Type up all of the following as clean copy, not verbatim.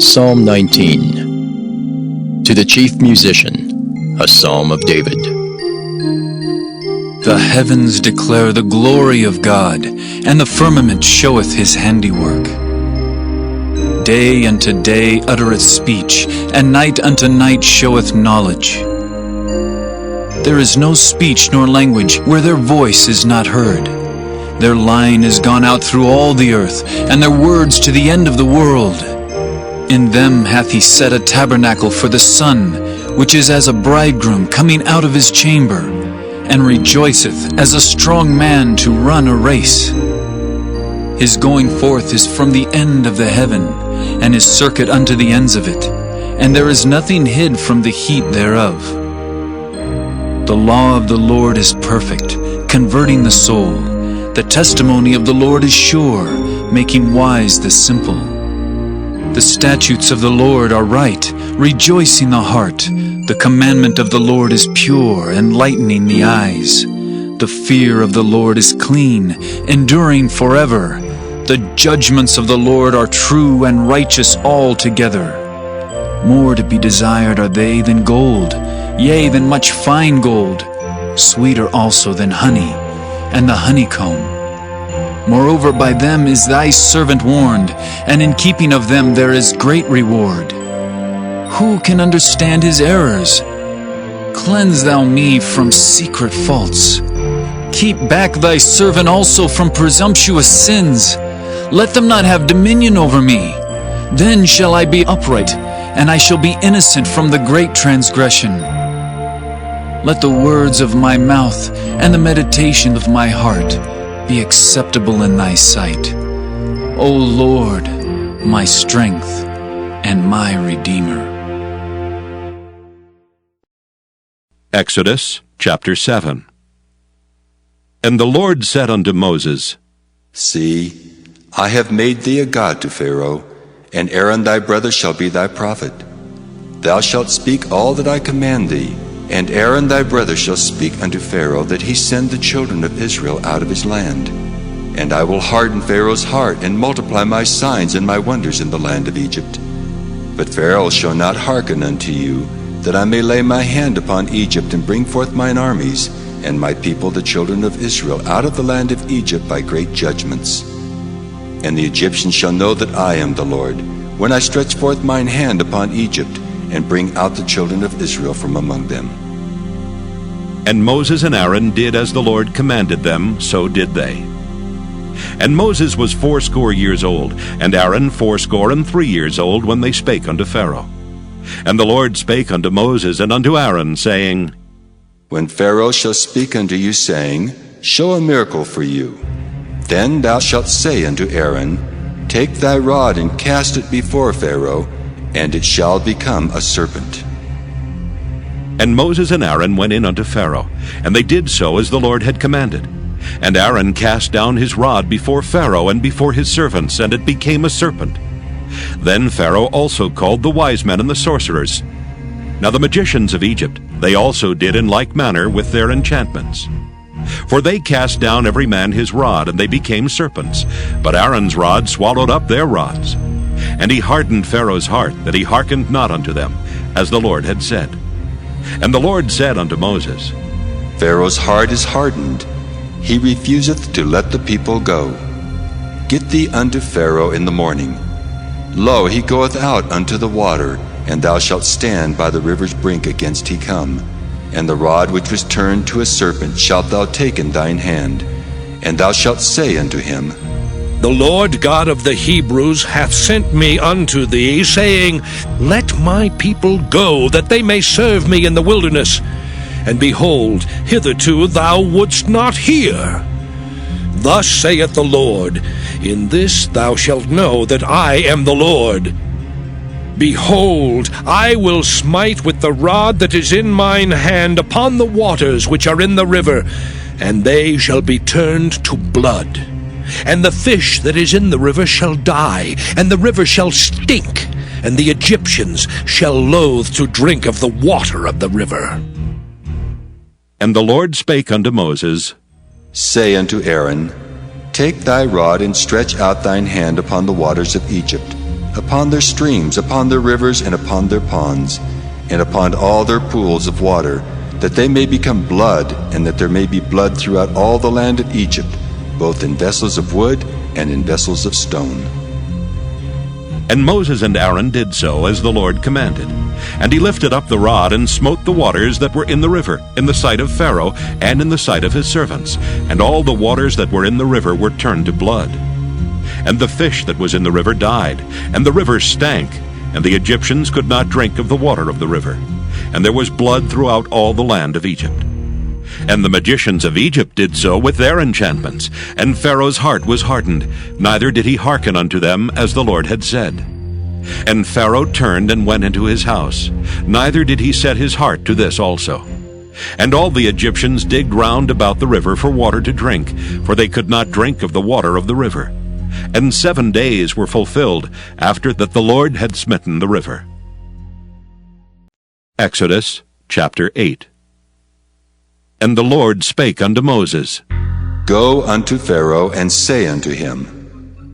Psalm 19. To the chief musician, a psalm of David. The heavens declare the glory of God, and the firmament showeth his handiwork. Day unto day uttereth speech, and night unto night showeth knowledge. There is no speech nor language where their voice is not heard. Their line is gone out through all the earth, and their words to the end of the world. In them hath he set a tabernacle for the sun, which is as a bridegroom coming out of his chamber, and rejoiceth as a strong man to run a race. His going forth is from the end of the heaven, and his circuit unto the ends of it, and there is nothing hid from the heat thereof. The law of the Lord is perfect, converting the soul. The testimony of the Lord is sure, making wise the simple. The statutes of the Lord are right, rejoicing the heart. The commandment of the Lord is pure, enlightening the eyes. The fear of the Lord is clean, enduring forever. The judgments of the Lord are true and righteous altogether. More to be desired are they than gold, yea, than much fine gold, sweeter also than honey, and the honeycomb. Moreover, by them is thy servant warned, and in keeping of them there is great reward. Who can understand his errors? Cleanse thou me from secret faults. Keep back thy servant also from presumptuous sins. Let them not have dominion over me. Then shall I be upright, and I shall be innocent from the great transgression. Let the words of my mouth and the meditation of my heart be acceptable in thy sight, O Lord, my strength and my Redeemer. Exodus chapter 7. And the Lord said unto Moses, See, I have made thee a god to Pharaoh, and Aaron thy brother shall be thy prophet. Thou shalt speak all that I command thee, and Aaron thy brother shall speak unto Pharaoh, that he send the children of Israel out of his land. And I will harden Pharaoh's heart, and multiply my signs and my wonders in the land of Egypt. But Pharaoh shall not hearken unto you, that I may lay my hand upon Egypt, and bring forth mine armies, and my people the children of Israel out of the land of Egypt by great judgments. And the Egyptians shall know that I am the Lord, when I stretch forth mine hand upon Egypt, and bring out the children of Israel from among them. And Moses and Aaron did as the Lord commanded them, so did they. And Moses was 80 years old, and Aaron 83 years old, when they spake unto Pharaoh. And the Lord spake unto Moses and unto Aaron, saying, When Pharaoh shall speak unto you, saying, Show a miracle for you, then thou shalt say unto Aaron, Take thy rod and cast it before Pharaoh, and it shall become a serpent. And Moses and Aaron went in unto Pharaoh, and they did so as the Lord had commanded. And Aaron cast down his rod before Pharaoh and before his servants, and it became a serpent. Then Pharaoh also called the wise men and the sorcerers. Now the magicians of Egypt, they also did in like manner with their enchantments. For they cast down every man his rod, and they became serpents. But Aaron's rod swallowed up their rods. And he hardened Pharaoh's heart, that he hearkened not unto them, as the Lord had said. And the Lord said unto Moses, Pharaoh's heart is hardened, he refuseth to let the people go. Get thee unto Pharaoh in the morning. Lo, he goeth out unto the water, and thou shalt stand by the river's brink against he come. And the rod which was turned to a serpent shalt thou take in thine hand, and thou shalt say unto him, The Lord God of the Hebrews hath sent me unto thee, saying, Let my people go, that they may serve me in the wilderness. And behold, hitherto thou wouldst not hear. Thus saith the Lord, In this thou shalt know that I am the Lord. Behold, I will smite with the rod that is in mine hand upon the waters which are in the river, and they shall be turned to blood. And the fish that is in the river shall die, and the river shall stink, and the Egyptians shall loathe to drink of the water of the river. And the Lord spake unto Moses, Say unto Aaron, Take thy rod and stretch out thine hand upon the waters of Egypt, upon their streams, upon their rivers, and upon their ponds, and upon all their pools of water, that they may become blood, and that there may be blood throughout all the land of Egypt, both in vessels of wood and in vessels of stone. And Moses and Aaron did so as the Lord commanded. And he lifted up the rod and smote the waters that were in the river, in the sight of Pharaoh, and in the sight of his servants. And all the waters that were in the river were turned to blood. And the fish that was in the river died, and the river stank, and the Egyptians could not drink of the water of the river. And there was blood throughout all the land of Egypt. And the magicians of Egypt did so with their enchantments, and Pharaoh's heart was hardened, neither did he hearken unto them as the Lord had said. And Pharaoh turned and went into his house, neither did he set his heart to this also. And all the Egyptians digged round about the river for water to drink, for they could not drink of the water of the river. And 7 days were fulfilled after that the Lord had smitten the river. Exodus chapter 8. And the Lord spake unto Moses, Go unto Pharaoh, and say unto him,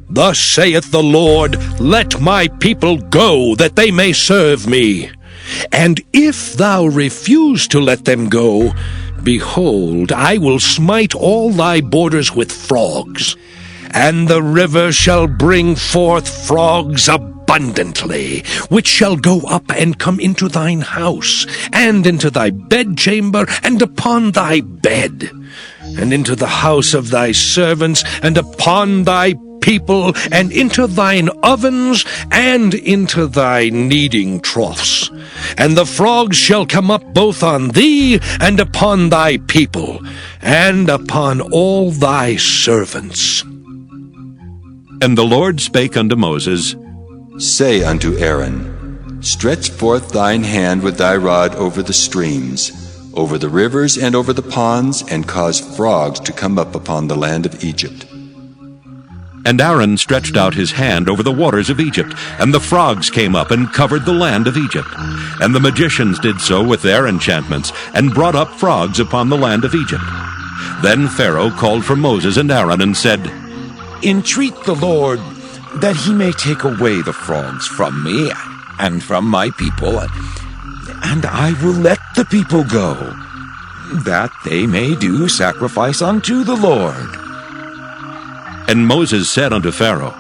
Thus saith the Lord, Let my people go, that they may serve me. And if thou refuse to let them go, behold, I will smite all thy borders with frogs, and the river shall bring forth frogs abundantly, which shall go up and come into thine house, and into thy bedchamber, and upon thy bed, and into the house of thy servants, and upon thy people, and into thine ovens, and into thy kneading troughs. And the frogs shall come up both on thee, and upon thy people, and upon all thy servants. And the Lord spake unto Moses, Say unto Aaron, Stretch forth thine hand with thy rod over the streams, over the rivers and over the ponds, and cause frogs to come up upon the land of Egypt. And Aaron stretched out his hand over the waters of Egypt, and the frogs came up and covered the land of Egypt. And the magicians did so with their enchantments, and brought up frogs upon the land of Egypt. Then Pharaoh called for Moses and Aaron, and said, Entreat the Lord that he may take away the frogs from me and from my people, and I will let the people go, that they may do sacrifice unto the Lord. And Moses said unto Pharaoh,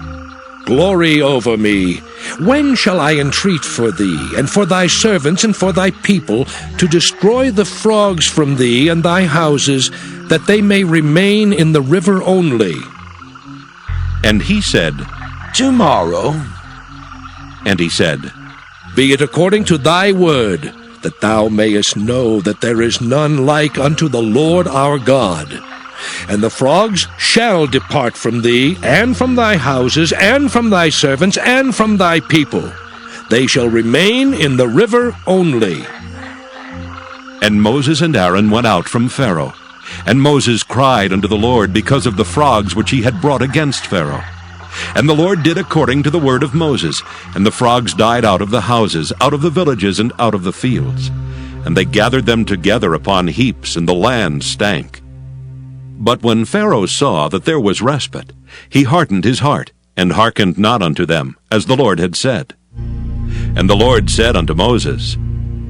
Glory over me! When shall I entreat for thee, and for thy servants, and for thy people, to destroy the frogs from thee and thy houses, that they may remain in the river only? And he said, Tomorrow. And he said, Be it according to thy word, that thou mayest know that there is none like unto the Lord our God. And the frogs shall depart from thee, and from thy houses, and from thy servants, and from thy people. They shall remain in the river only. And Moses and Aaron went out from Pharaoh. And Moses cried unto the Lord because of the frogs which he had brought against Pharaoh. And the Lord did according to the word of Moses, and the frogs died out of the houses, out of the villages, and out of the fields. And they gathered them together upon heaps, and the land stank. But when Pharaoh saw that there was respite, he hardened his heart, and hearkened not unto them, as the Lord had said. And the Lord said unto Moses,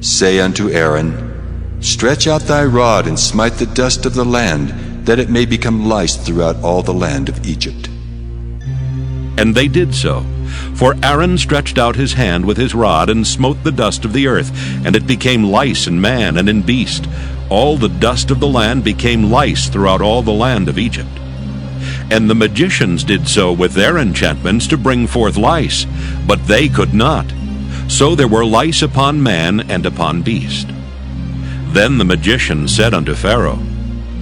Say unto Aaron, Stretch out thy rod, and smite the dust of the land, that it may become lice throughout all the land of Egypt. And they did so. For Aaron stretched out his hand with his rod, and smote the dust of the earth, and it became lice in man and in beast. All the dust of the land became lice throughout all the land of Egypt. And the magicians did so with their enchantments to bring forth lice, but they could not. So there were lice upon man and upon beast. Then the magician said unto Pharaoh,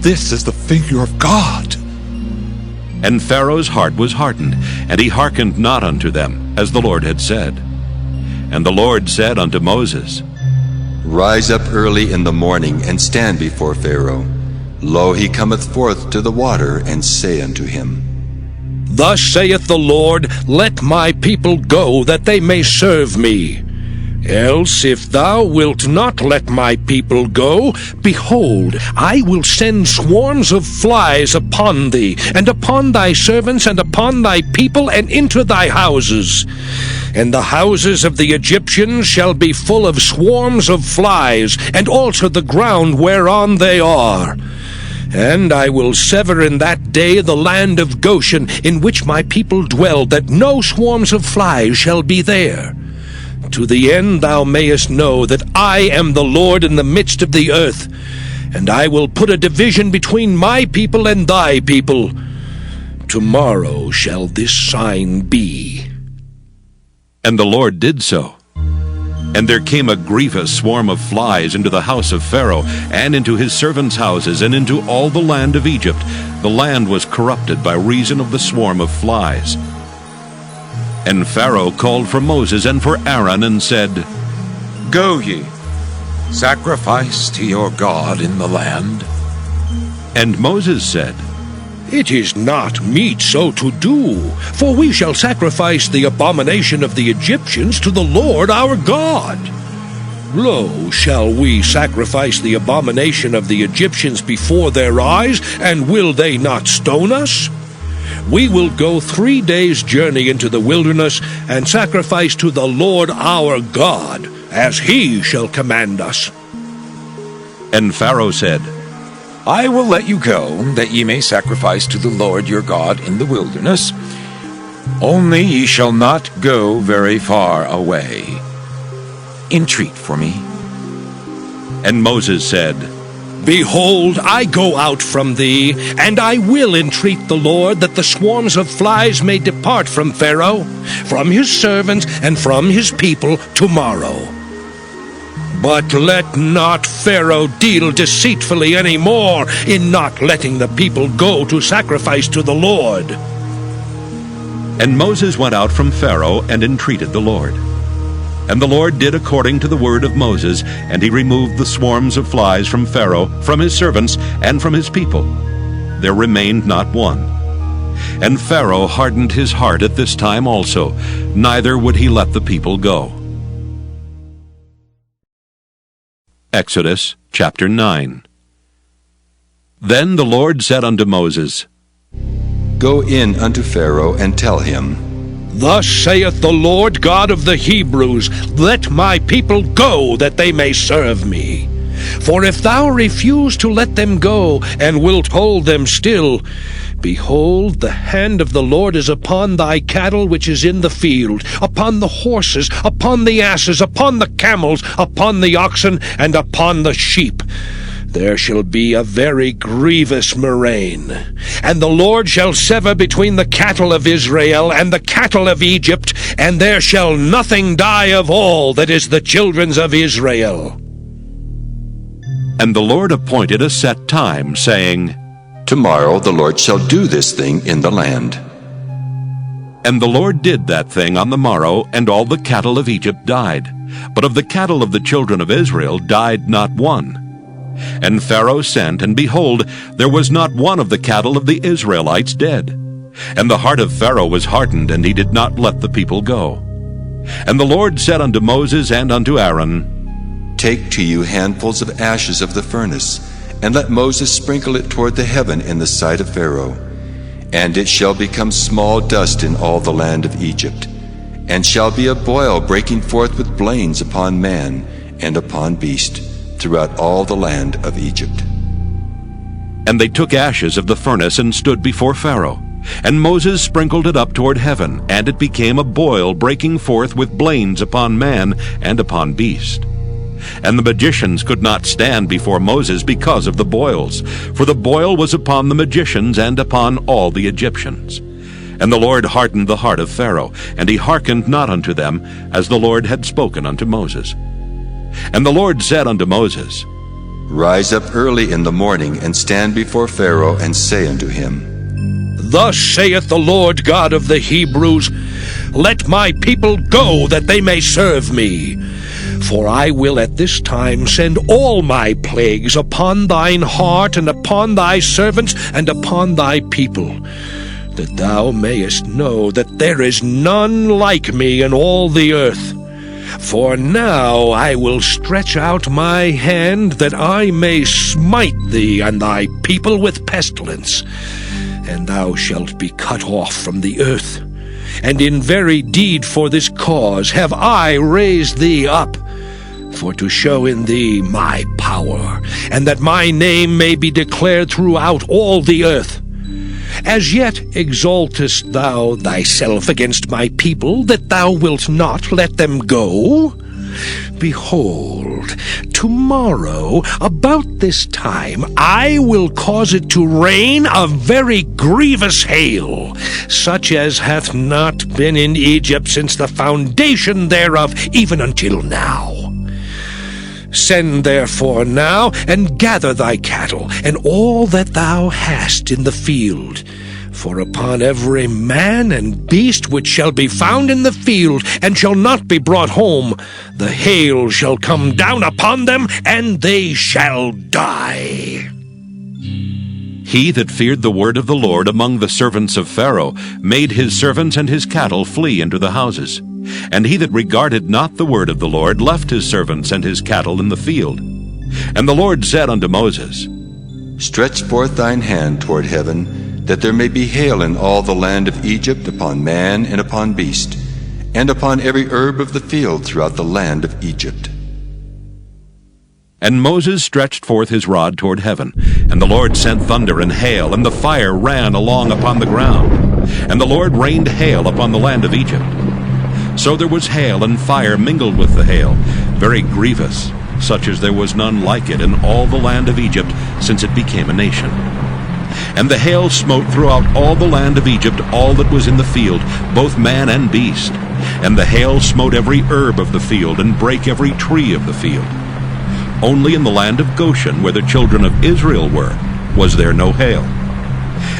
This is the finger of God. And Pharaoh's heart was hardened, and he hearkened not unto them, as the Lord had said. And the Lord said unto Moses, Rise up early in the morning, and stand before Pharaoh. Lo, he cometh forth to the water, and say unto him, Thus saith the Lord, Let my people go, that they may serve me. Else, if thou wilt not let my people go, behold, I will send swarms of flies upon thee, and upon thy servants, and upon thy people, and into thy houses. And the houses of the Egyptians shall be full of swarms of flies, and also the ground whereon they are. And I will sever in that day the land of Goshen, in which my people dwell, that no swarms of flies shall be there. To the end thou mayest know that I am the Lord in the midst of the earth, and I will put a division between my people and thy people. Tomorrow shall this sign be. And the Lord did so. And there came a grievous swarm of flies into the house of Pharaoh, and into his servants' houses, and into all the land of Egypt. The land was corrupted by reason of the swarm of flies. And Pharaoh called for Moses and for Aaron, and said, Go ye, sacrifice to your God in the land. And Moses said, It is not meet so to do, for we shall sacrifice the abomination of the Egyptians to the Lord our God. Lo, shall we sacrifice the abomination of the Egyptians before their eyes, and will they not stone us? We will go 3 days' journey into the wilderness, and sacrifice to the Lord our God, as he shall command us. And Pharaoh said, I will let you go, that ye may sacrifice to the Lord your God in the wilderness. Only ye shall not go very far away. Entreat for me. And Moses said, Behold, I go out from thee, and I will entreat the Lord that the swarms of flies may depart from Pharaoh, from his servants, and from his people tomorrow. But let not Pharaoh deal deceitfully any more in not letting the people go to sacrifice to the Lord. And Moses went out from Pharaoh and entreated the Lord. And the Lord did according to the word of Moses, and he removed the swarms of flies from Pharaoh, from his servants, and from his people. There remained not one. And Pharaoh hardened his heart at this time also, neither would he let the people go. Exodus chapter 9. Then the Lord said unto Moses, Go in unto Pharaoh, and tell him, Thus saith the Lord God of the Hebrews, Let my people go, that they may serve me. For if thou refuse to let them go, and wilt hold them still, behold, the hand of the Lord is upon thy cattle which is in the field, upon the horses, upon the asses, upon the camels, upon the oxen, and upon the sheep. There shall be a very grievous murrain. And the Lord shall sever between the cattle of Israel and the cattle of Egypt, and there shall nothing die of all that is the children's of Israel. And the Lord appointed a set time, saying, Tomorrow the Lord shall do this thing in the land. And the Lord did that thing on the morrow, and all the cattle of Egypt died. But of the cattle of the children of Israel died not one. And Pharaoh sent, and behold, there was not one of the cattle of the Israelites dead. And the heart of Pharaoh was hardened, and he did not let the people go. And the Lord said unto Moses and unto Aaron, Take to you handfuls of ashes of the furnace, and let Moses sprinkle it toward the heaven in the sight of Pharaoh. And it shall become small dust in all the land of Egypt, and shall be a boil breaking forth with blains upon man and upon beast, throughout all the land of Egypt. And they took ashes of the furnace and stood before Pharaoh. And Moses sprinkled it up toward heaven, and it became a boil breaking forth with blains upon man and upon beast. And the magicians could not stand before Moses because of the boils, for the boil was upon the magicians and upon all the Egyptians. And the Lord hardened the heart of Pharaoh, and he hearkened not unto them, as the Lord had spoken unto Moses. And the Lord said unto Moses, Rise up early in the morning, and stand before Pharaoh, and say unto him, Thus saith the Lord God of the Hebrews, Let my people go, that they may serve me. For I will at this time send all my plagues upon thine heart, and upon thy servants, and upon thy people, that thou mayest know that there is none like me in all the earth. For now I will stretch out my hand, that I may smite thee and thy people with pestilence, and thou shalt be cut off from the earth. And in very deed for this cause have I raised thee up, for to show in thee my power, and that my name may be declared throughout all the earth. As yet exaltest thou thyself against my people, that thou wilt not let them go? Behold, tomorrow, about this time, I will cause it to rain a very grievous hail, such as hath not been in Egypt since the foundation thereof, even until now. Send therefore now, and gather thy cattle, and all that thou hast in the field. For upon every man and beast which shall be found in the field, and shall not be brought home, the hail shall come down upon them, and they shall die. He that feared the word of the Lord among the servants of Pharaoh made his servants and his cattle flee into the houses. And he that regarded not the word of the Lord left his servants and his cattle in the field. And the Lord said unto Moses, Stretch forth thine hand toward heaven, that there may be hail in all the land of Egypt upon man and upon beast, and upon every herb of the field throughout the land of Egypt. And Moses stretched forth his rod toward heaven, and the Lord sent thunder and hail, and the fire ran along upon the ground. And the Lord rained hail upon the land of Egypt. So there was hail and fire mingled with the hail, very grievous, such as there was none like it in all the land of Egypt since it became a nation. And the hail smote throughout all the land of Egypt all that was in the field, both man and beast. And the hail smote every herb of the field, and brake every tree of the field. Only in the land of Goshen, where the children of Israel were, was there no hail.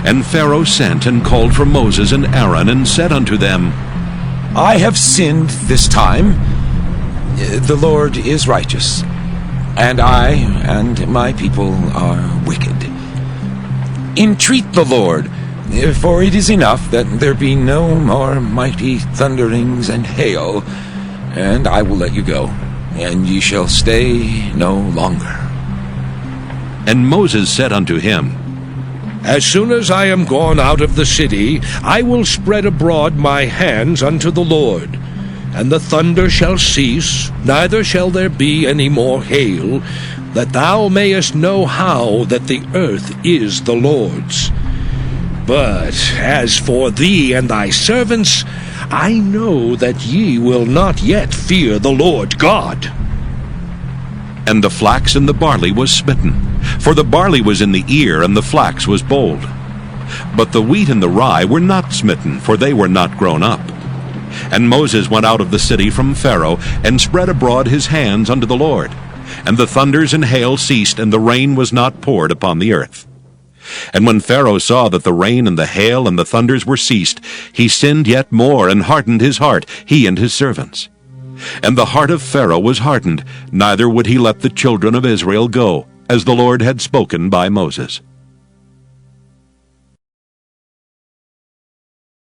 And Pharaoh sent and called for Moses and Aaron, and said unto them, I have sinned this time. The Lord is righteous, and I and my people are wicked. Entreat the Lord, for it is enough that there be no more mighty thunderings and hail, and I will let you go, and ye shall stay no longer. And Moses said unto him, As soon as I am gone out of the city, I will spread abroad my hands unto the Lord. And the thunder shall cease, neither shall there be any more hail, that thou mayest know how that the earth is the Lord's. But as for thee and thy servants, I know that ye will not yet fear the Lord God. And the flax and the barley was smitten, for the barley was in the ear, and the flax was bold. But the wheat and the rye were not smitten, for they were not grown up. And Moses went out of the city from Pharaoh, and spread abroad his hands unto the Lord. And the thunders and hail ceased, and the rain was not poured upon the earth. And when Pharaoh saw that the rain and the hail and the thunders were ceased, he sinned yet more, and hardened his heart, he and his servants. And the heart of Pharaoh was hardened, neither would he let the children of Israel go, as the Lord had spoken by Moses.